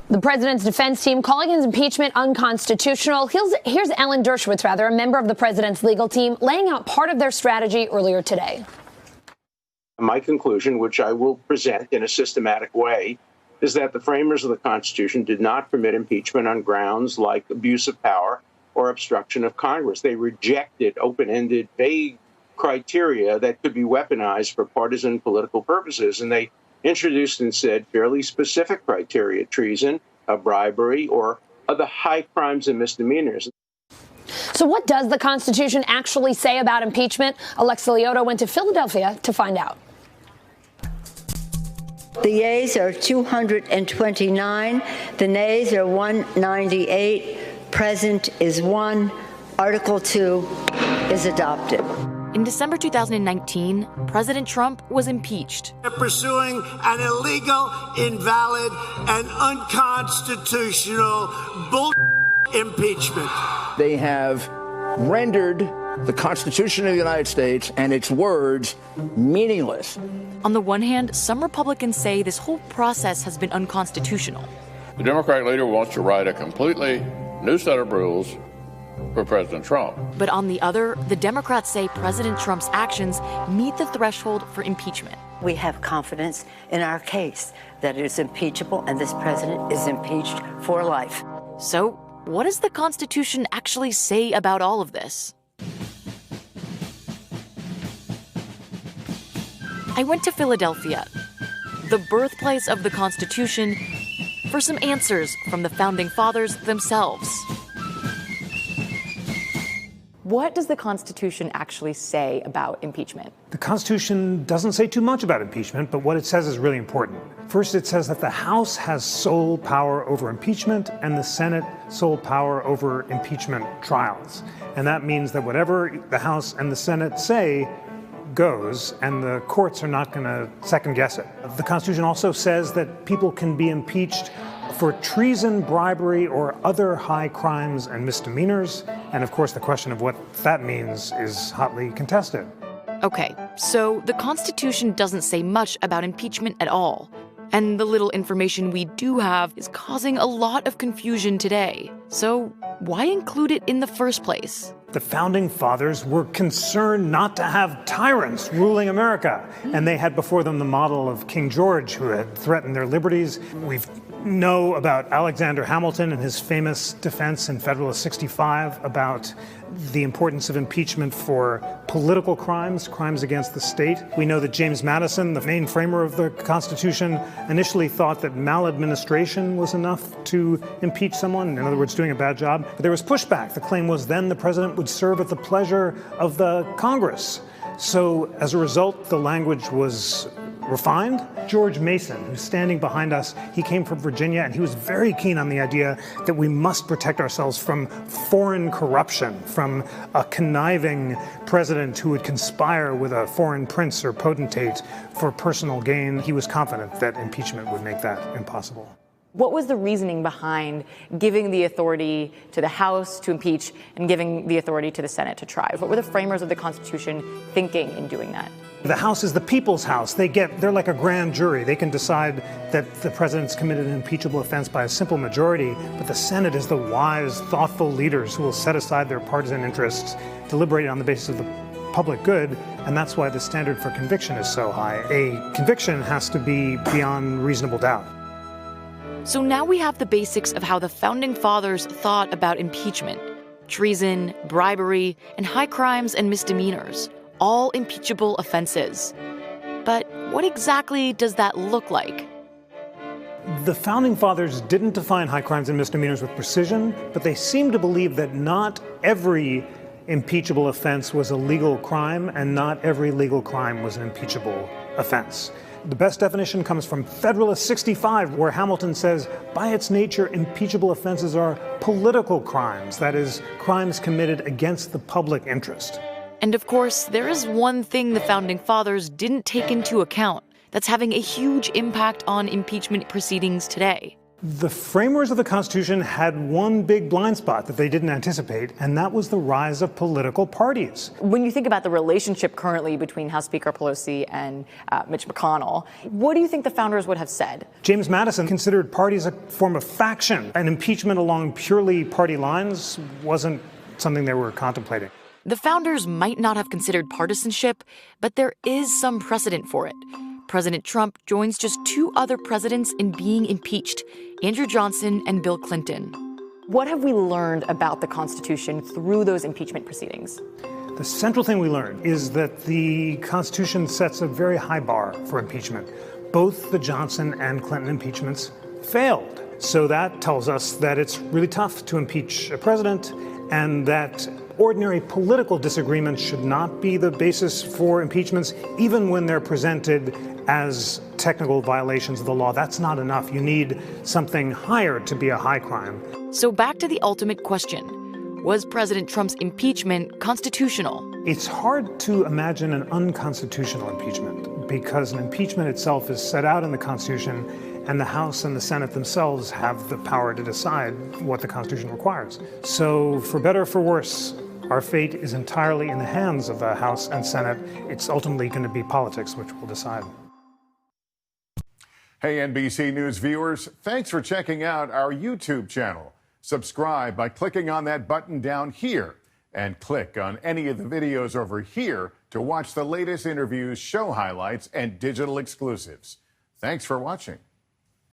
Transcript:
The president's defense team calling his impeachment unconstitutional. Here's Ellen Dershowitz, a member of the president's legal team, laying out part of their strategy earlier today. My conclusion, which I will present in a systematic way, is that the framers of the Constitution did not permit impeachment on grounds like abuse of power or obstruction of Congress. They rejected open-ended, vague criteria that could be weaponized for partisan political purposes. And they introduced instead fairly specific criteria: treason, bribery, or other high crimes and misdemeanors. So what does the Constitution actually say about impeachment? Alexa Liautaud went to Philadelphia to find out. The yeas are 229. The nays are 198. Present is 1. Article 2 is adopted. In December 2019, President Trump was impeached. They're pursuing an illegal, invalid, and unconstitutional impeachment. They have rendered the Constitution of the United States and its words meaningless. On the one hand, some Republicans say this whole process has been unconstitutional. The Democratic leader wants to write a completely new set of rules for President Trump. But on the other, the Democrats say President Trump's actions meet the threshold for impeachment. We have confidence in our case that it is impeachable and this president is impeached for life. So, what does the Constitution actually say about all of this? I went to Philadelphia, the birthplace of the Constitution, for some answers from the Founding Fathers themselves. What does the Constitution actually say about impeachment? The Constitution doesn't say too much about impeachment, but what it says is really important. First, it says that the House has sole power over impeachment and the Senate sole power over impeachment trials. And that means that whatever the House and the Senate say goes, and the courts are not going to second guess it. The Constitution also says that people can be impeached for treason, bribery, or other high crimes and misdemeanors. And of course, the question of what that means is hotly contested. Okay, so the Constitution doesn't say much about impeachment at all. And the little information we do have is causing a lot of confusion today. So why include it in the first place? The Founding Fathers were concerned not to have tyrants ruling America. And they had before them the model of King George, who had threatened their liberties. We know about Alexander Hamilton and his famous defense in Federalist 65 about the importance of impeachment for political crimes, crimes against the state. We know that James Madison, the main framer of the Constitution, initially thought that maladministration was enough to impeach someone, in other words, doing a bad job. But there was pushback. The claim was then the president would serve at the pleasure of the Congress. So as a result, the language was refined. George Mason, who's standing behind us, he came from Virginia, and he was very keen on the idea that we must protect ourselves from foreign corruption, from a conniving president who would conspire with a foreign prince or potentate for personal gain. He was confident that impeachment would make that impossible. What was the reasoning behind giving the authority to the House to impeach and giving the authority to the Senate to try? What were the framers of the Constitution thinking in doing that? The House is the people's house. They're like a grand jury. They can decide that the president's committed an impeachable offense by a simple majority, but the Senate is the wise, thoughtful leaders who will set aside their partisan interests, deliberate on the basis of the public good, and that's why the standard for conviction is so high. A conviction has to be beyond reasonable doubt. So now we have the basics of how the Founding Fathers thought about impeachment: treason, bribery, and high crimes and misdemeanors, all impeachable offenses. But what exactly does that look like? The Founding Fathers didn't define high crimes and misdemeanors with precision, but they seem to believe that not every impeachable offense was a legal crime, and not every legal crime was an impeachable offense. The best definition comes from Federalist 65, where Hamilton says, by its nature, impeachable offenses are political crimes, that is, crimes committed against the public interest. And of course, there is one thing the Founding Fathers didn't take into account that's having a huge impact on impeachment proceedings today: The framers of the Constitution had one big blind spot that they didn't anticipate, and that was the rise of political parties. When you think about the relationship currently between House Speaker Pelosi and Mitch McConnell, what do you think the founders would have said? James Madison considered parties a form of faction, and impeachment along purely party lines wasn't something they were contemplating. The founders might not have considered partisanship, but there is some precedent for it. President Trump joins just two other presidents in being impeached, Andrew Johnson and Bill Clinton. What have we learned about the Constitution through those impeachment proceedings? The central thing we learned is that the Constitution sets a very high bar for impeachment. Both the Johnson and Clinton impeachments failed. So that tells us that it's really tough to impeach a president, and that ordinary political disagreements should not be the basis for impeachments, even when they're presented as technical violations of the law. That's not enough. You need something higher to be a high crime. So back to the ultimate question. Was President Trump's impeachment constitutional? It's hard to imagine an unconstitutional impeachment because an impeachment itself is set out in the Constitution, and the House and the Senate themselves have the power to decide what the Constitution requires. So for better or for worse, our fate is entirely in the hands of the House and Senate. It's ultimately going to be politics which will decide. Hey, NBC News viewers, thanks for checking out our YouTube channel. Subscribe by clicking on that button down here, and click on any of the videos over here to watch the latest interviews, show highlights, and digital exclusives. Thanks for watching.